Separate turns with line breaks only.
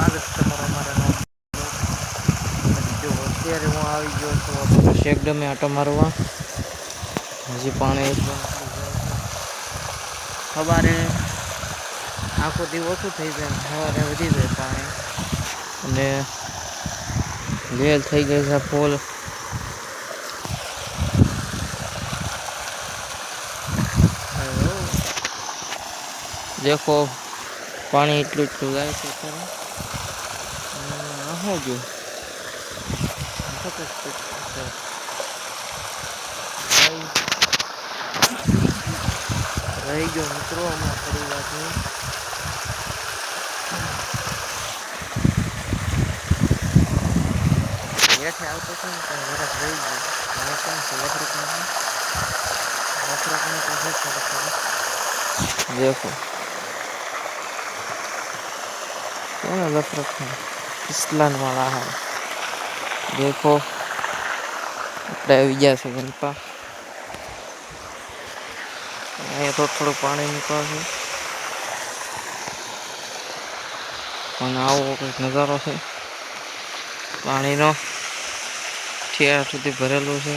સ્વાગત છે તમારો અમારા જો અત્યારે હું આવી ગયો છું શેકડમે આટો મારવા. હજી પાણી સવારે આખો દી ઓછું થઈ જાય સવારે વધી જાય પાણી અને લેર થઈ ગઈ છે ફૂલ. દેખો પાણી એટલું એટલું જાય છે અત્યારે. હું જો રહી ગયો મિત્રો હમણાં થોડી વાતની હેઠે આવતો છે ને પણ જરાક રહી ગયો. હવે કેમ છે લફરકની તો છે થોડું. દેખો लफरत फिसलन वाला है. देखो આપણે આવી ગયા છે ગણપા. અહીંયા તો થોડું પાણી નીકળશે અને આવો કંઈક નજારો છે પાણીનો ઠેર સુધી ભરેલું છે.